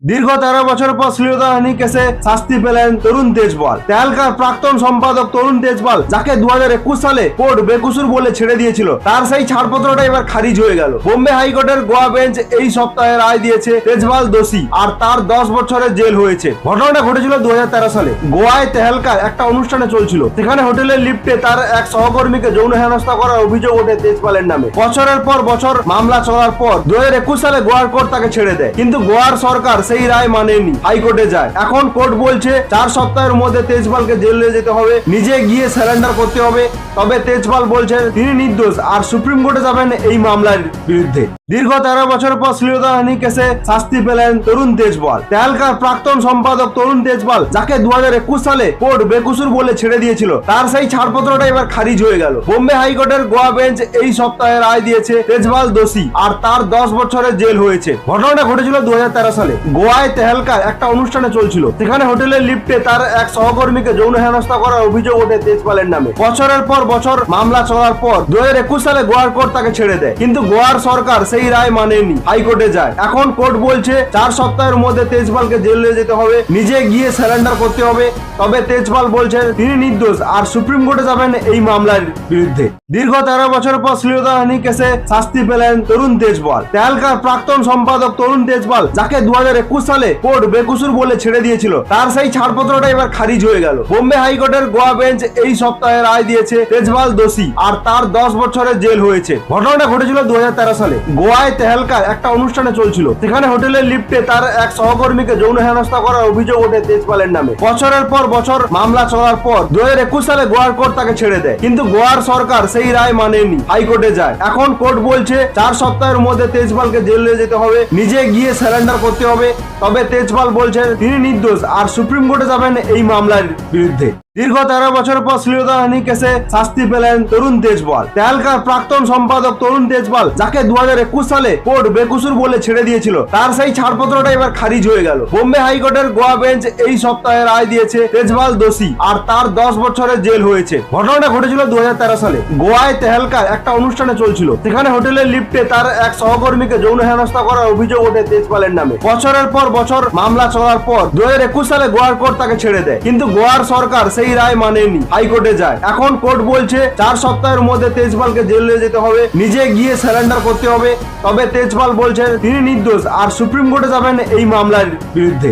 দীর্ঘ 13 বছর পর শ্লীলতাহানি কেসে শাস্তি পেলেন তরুণ তেজপাল। তেহালকার প্রাক্তন সম্পাদক তরুণ তেজপাল, যাকে 2021 সালে কোর্ট বেকসুর বলে ছেড়ে দিয়েছিল, তার সেই ছাড়পত্রটা এবার খারিজ হয়ে গেল। বোম্বে হাইকোর্টের গোয়া বেঞ্চ এই সপ্তাহে রায় দিয়েছে তেজপাল দোষী আর তার 10 বছরের জেল হয়েছে। ঘটনাটা ঘটেছিল 2013 সালে। গোয়ায় তেহালকার একটা অনুষ্ঠানে চলছিল, সেখানে হোটেলের লিফটে তার এক সহকর্মীকে যৌন হেনস্থা করার অভিযোগ ওঠে তেজপালের নামে। বছরের পর বছর মামলা চলার পর 2021 সালে গোয়ার কোর্ট তাকে ছেড়ে দেয়, কিন্তু গোয়ার সরকার সেই রায় মানেনি, হাইকোর্টে যায়। এখন কোর্ট বলছে 4 সপ্তাহের মধ্যে তেজপালকে জেলে যেতে হবে, নিজে গিয়ে স্যারেন্ডার করতে হবে। তবে তেজপাল বলছেন তিনি নির্দোষ আর সুপ্রিম কোর্টে যাবেন এই মামলার বিরুদ্ধে। দীর্ঘ 13 বছর পর শ্লীলতাহানি কেসে শাস্তি পেলেন তরুণ তেজপাল। তেহালকার প্রাক্তন সম্পাদক তরুণ তেজপাল, যাকে 2021 সালে কোর্ট বেকসুর বলে ছেড়ে দিয়েছিল, তার সেই ছাড়পত্রটা এবার খারিজ হয়ে গেল। বোম্বে হাইকোর্টের গোয়া বেঞ্চ এই সপ্তাহে রায় দিয়েছে তেজপাল দোষী আর তার 10 বছরের জেল হয়েছে। ঘটনাটা ঘটেছিল 2013 সালে। গোয়ায় তেহালকার একটা অনুষ্ঠানে চলছিল, সেখানে হোটেলের লিফটে তার এক সহকর্মীকে যৌন হেনস্থা করার অভিযোগ ওঠে তেজপালের নামে। বছরের পর বছর মামলা চলার পর 2021 সালে গোয়ার কোর্ট তাকে ছেড়ে দেয়, কিন্তু গোয়ার সরকার সেই রায় মানেনি, হাইকোর্টে যায়। এখন কোর্ট বলছে 4 সপ্তাহের মধ্যে তেজপালকে জেলে যেতে হবে, নিজে গিয়ে স্যারেন্ডার করতে হবে। তবে তেজপাল বলছেন তিনি নির্দোষ আর সুপ্রিম কোর্টে যাবেন এই মামলার বিরুদ্ধে। দীর্ঘ 13 বছর পর শ্লীলতাহানি কেসে শাস্তি পেলেন তরুণ তেজপাল। তেহালকার প্রাক্তন সম্পাদক তরুণ তেজপাল, যাকে 2021 সালে কোর্ট বেকসুর বলে ছেড়ে দিয়েছিল, তার সেই ছাড়পত্রটা এবার খারিজ হয়ে গেল। বোম্বে হাইকোর্টের গোয়া বেঞ্চ এই সপ্তাহে রায় দিয়েছে তেজপাল দোষী আর তার 10 বছরের জেল হয়েছে। ঘটনাটা ঘটেছিল 2013 সালে। গোয়ায় তেহালকার একটা অনুষ্ঠানে চলছিল, সেখানে হোটেলের লিফটে তার এক সহকর্মীকে যৌন হেনস্থা করার অভিযোগ ওঠে তেজপালের নামে। বছরের পর বছর মামলা চলার পর 2021 সালে গোয়ার কোর্ট তাকে ছেড়ে দেয়, কিন্তু গোয়ার সরকার সেই রায় মানেনি, হাইকোর্টে যায়। এখন কোর্ট বলছে 4 সপ্তাহের মধ্যে তেজপালকে জেলে যেতে হবে, নিজে গিয়ে স্যারেন্ডার করতে হবে। তবে তেজপাল বলছেন তিনি নির্দোষ আর সুপ্রিম কোর্টে যাবেন এই মামলার বিরুদ্ধে। দীর্ঘ 13 বছর পর শ্লীলতাহানি কেসে শাস্তি পেলেন তরুণ তেজপাল। তেহালকার প্রাক্তন সম্পাদক তরুণ তেজপাল, যাকে 2021 সালে কোর্ট বেকসুর বলে ছেড়ে দিয়েছিল, তার সেই ছাড়পত্রটা এবার খারিজ হয়ে গেল। বোম্বে হাইকোর্টের গোয়া বেঞ্চ এই সপ্তাহে রায় দিয়েছে তেজপাল দোষী আর তার 10 বছরের জেল হয়েছে। ঘটনাটা ঘটেছিল 2013 সালে। গোয়ায় তেহালকার একটা অনুষ্ঠানে চলছিল, সেখানে হোটেলের লিফটে তার এক সহকর্মীকে যৌন হেনস্থা করার অভিযোগ ওঠে তেজপালের নামে। বছরের পর বছর মামলা চলার পর 2021 সালে গোয়ার কোর্ট তাকে ছেড়ে দেয়, কিন্তু গোয়ার সরকার সেই রায় মানেনি, হাইকোর্টে যায়। এখন কোর্ট বলছে 4 সপ্তাহের মধ্যে তেজপালকে জেলে যেতে হবে, নিজে গিয়ে স্যারেন্ডার করতে হবে। তবে তেজপাল বলছেন তিনি নির্দোষ আর সুপ্রিম কোর্টে যাবেন এই মামলার বিরুদ্ধে।